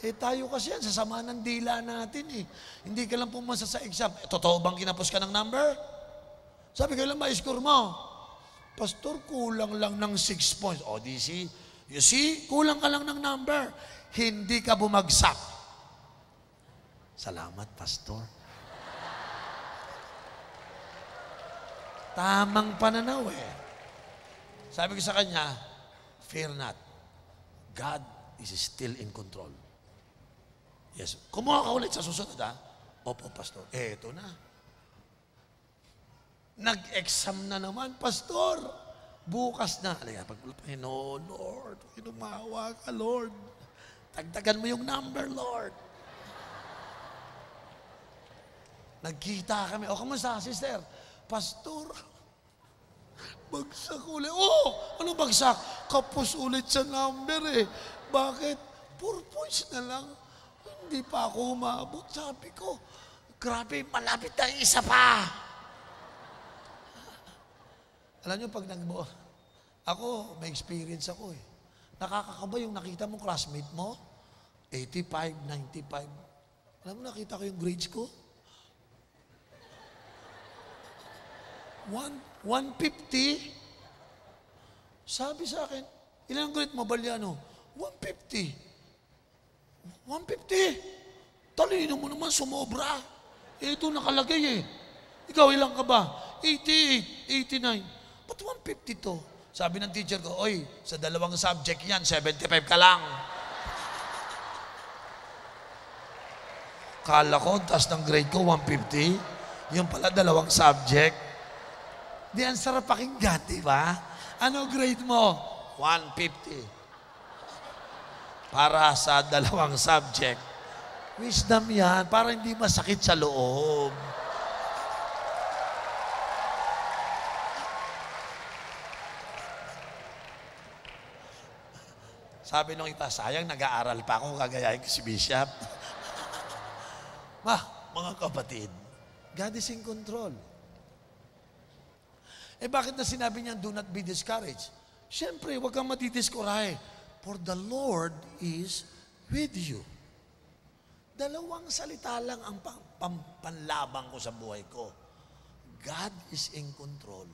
Tayo kasi yan, sasama ng dila natin eh. Hindi ka lang pumasa sa exam. Totoo bang kinapos ka ng number? Sabi ka lang, ma-score mo. Pastor, kulang lang ng 6 points. O, you see, kulang ka lang ng number. Hindi ka bumagsak. Salamat, Pastor. Tamang pananaw eh. Sabi ko sa kanya, fear not. God is still in control. Yes. Kumuha ka ulit sa susunod, ha? Opo, Pastor. Eto na. Nag-exam na naman, Pastor. Bukas na. Halika, pagpulpahin, no, Lord. Inumawa ka, Lord. Tagdagan mo yung number, Lord. Nagkita kami. O, kamusta, sister? Pastor, bagsak ulit. Oh, ano bagsak? Kapos ulit sa number eh. Bakit? 4 points na lang. Hindi pa ako umabot. Sabi ko, grabe, malapit na isa pa. Alam niyo, pag ako, may experience ako eh. Nakakakaba yung nakita mo, classmate mo, 85, 95. Alam mo, nakita ko yung grades ko. 150. Sabi sa akin, ilang grade mo, Balyano? 150. 150? Talino mo naman, sumobra. Ito nakalagay eh. Ikaw, ilang ka ba? 88, 89. Ba't 150 to? Sabi ng teacher ko, oy, sa 2 subject yan, 75 ka lang. Kala ko, taas ng grade ko, 150. Yung pala, 2 subject. Di, ang sarap pakinggan, di ba? Ano grade mo? 150. Para sa 2 subject. Wisdom yan, para hindi masakit sa loob. Sabi nung iba, sayang, nag-aaral pa ako, kagayahin ko si Bishop. Mga kapatid, God is in control. Bakit na sinabi niya, do not be discouraged? Siyempre, huwag kang matidiscourage. For the Lord is with you. 2 salita lang ang panlabang ko sa buhay ko. God is in control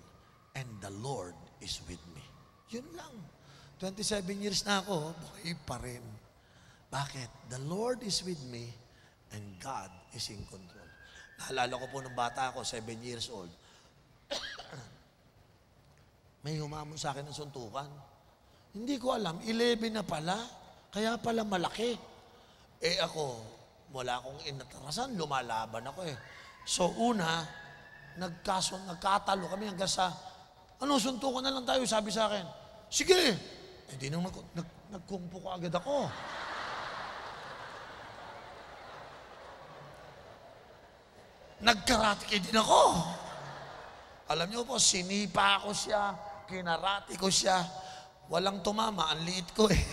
and the Lord is with me. Yun lang. 27 years na ako, buhay pa rin. Bakit? The Lord is with me and God is in control. Naalala ko po nung bata ako, 7 years old. May humamon sa akin ng suntukan. Hindi ko alam, 11 na pala. Kaya pala malaki. Ako, wala akong inatrasan, lumalaban ako eh. So una, nagkatalo kami hanggang sa, suntukan na lang tayo, sabi sa akin. Sige! Di nung nagkumpo ko agad ako. Nagkarate din ako. Alam niyo po, sinipa ako siya, kinarate ko siya. Walang tumama, ang liit ko eh.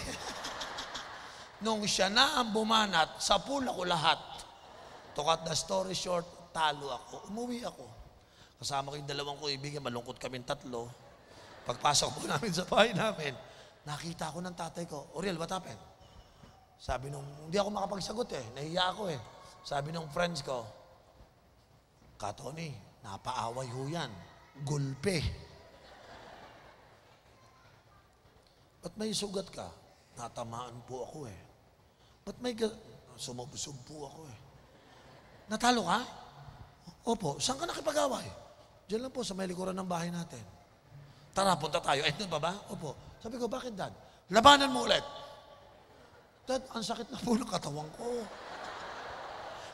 Nung siya na ang bumanat, sa pool ako lahat. To cut the story short, talo ako. Umuwi ako. Kasama ko yung dalawang kaibigan, malungkot kaming tatlo. Pagpasok po namin sa bahay namin, nakita ko ng tatay ko, Oriel, what happened? Sabi nung, hindi ako makapagsagot eh, nahiya ako eh. Sabi nung friends ko, Tony, napaaway ho yan. Gulpe. Ba't may sugat ka? Natamaan po ako eh. Ba't may sumubsog po ako eh. Natalo ka? Opo. Saan ka nakipag-away? Diyan lang po sa may likuran ng bahay natin. Tara, punta tayo. Doon pa ba? Opo. Sabi ko, bakit Dad? Labanan mo ulit. Dad, ang sakit na po ng katawan ko.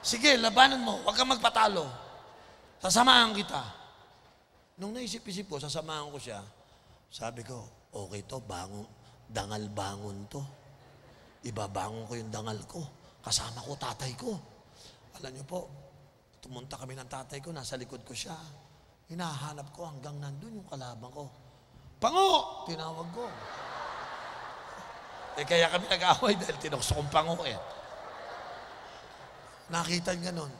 Sige, labanan mo. Huwag kang magpatalo. Sasamahan kita. Nung naisip-isip ko, sasamahan ko siya. Sabi ko, okay to, dangal bangon to. Ibabangon ko yung dangal ko. Kasama ko tatay ko. Alam niyo po, tumunta kami ng tatay ko, nasa likod ko siya. Hinahanap ko hanggang nandun yung kalaban ko. Pango! Tinawag ko. Kaya kami nag-away dahil tinukso kong pango eh. Nakita niya nun.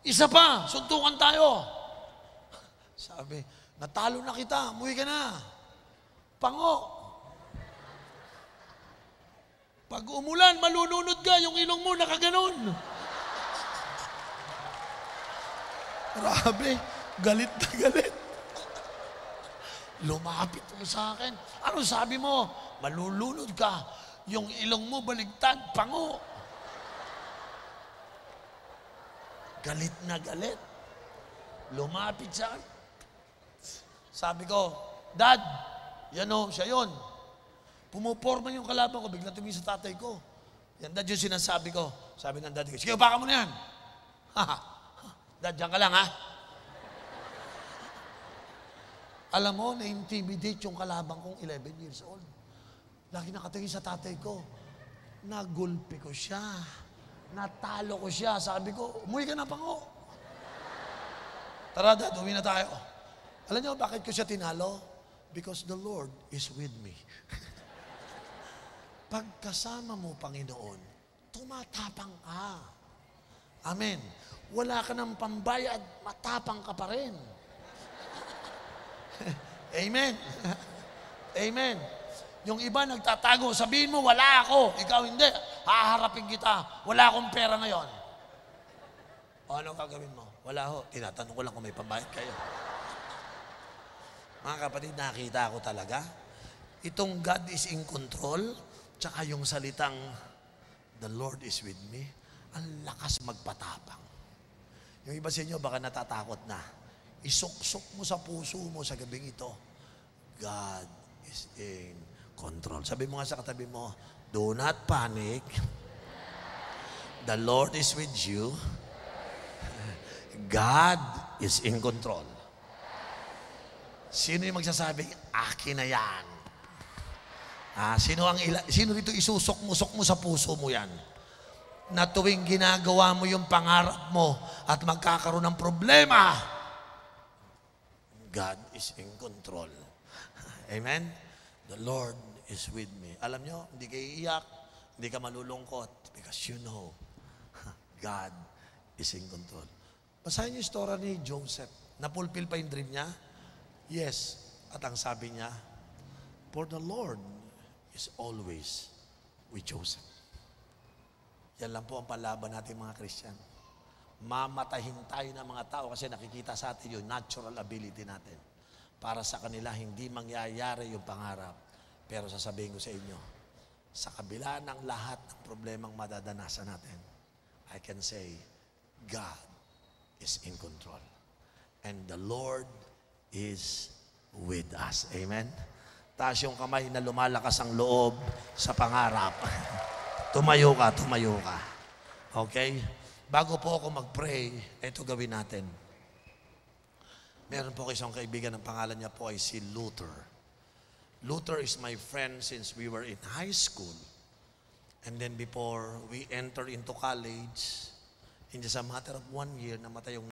Isa pa, suntukan tayo. Sabi, natalo na kita, umuwi ka na. Pango. Pag umulan, malulunod ka, yung ilong mo nakaganon. Grabe, galit na galit. Lumapit mo sa akin. Ano sabi mo? Malulunod ka, yung ilong mo baligtad, pango. Galit na galit. Lumapit siya. Sabi ko, Dad, siya yun. Pumuporma yung kalaban ko, bigla tumingin sa tatay ko. Yan, Dad, yung sinasabi ko. Sabi ng daddy ko, sige, baka mo na yan. Dad, dyan ka lang, ha? Alam mo, na-intimidate yung kalaban kong 11 years old. Lagi nakatingin sa tatay ko. Nagulpi ko siya. Natalo ko siya. Sabi ko, umuwi ka na, Pango. Tara, Dad, uwi na tayo. Alam niyo, bakit ko siya tinalo? Because the Lord is with me. Pagkasama mo, Panginoon, tumatapang ka. Amen. Wala ka ng pambayad, matapang ka pa rin. Amen. Amen. Yung iba nagtatago, sabihin mo, wala ako. Ikaw hindi. Haharapin kita. Wala akong pera ngayon. O ano gagawin mo? Wala ho. Tinatanong ko lang kung may pambayad kayo. Mga kapatid, nakita ko talaga. Itong God is in control, tsaka yung salitang, the Lord is with me, ang lakas magpatapang. Yung iba sa inyo, baka natatakot na. Isuksok mo sa puso mo sa gabing ito, God is in control. Sabi mo nga sa katabi mo, do not panic. The Lord is with you. God is in control. Sino yung magsasabing, akin na yan? Sino dito isusok mo sa puso mo yan? Na tuwing ginagawa mo yung pangarap mo at magkakaroon ng problema, God is in control. Amen? The Lord is with me. Alam nyo, hindi kayo iiyak, hindi ka malulungkot because you know God is in control. Basahin niyo yung story ni Joseph. Napulpil pa yung dream niya? Yes. At ang sabi niya, for the Lord is always with Joseph. Yan lang po ang palaban natin mga Christian. Mamatahin tayo ng mga tao kasi nakikita sa atin yung natural ability natin. Para sa kanila, hindi mangyayari yung pangarap. Pero sasabihin ko sa inyo, sa kabila ng lahat ng problemang madadanasan natin, I can say, God is in control. And the Lord is with us. Amen? Taas yung kamay na lumalakas ang loob sa pangarap. Tumayo ka, tumayo ka. Okay? Bago po ako mag-pray, ito gawin natin. Meron po isang kaibigan, ang pangalan niya po ay si Luther. Luther is my friend since we were in high school. And then before we enter into college, in just a matter of 1 year, namatay yung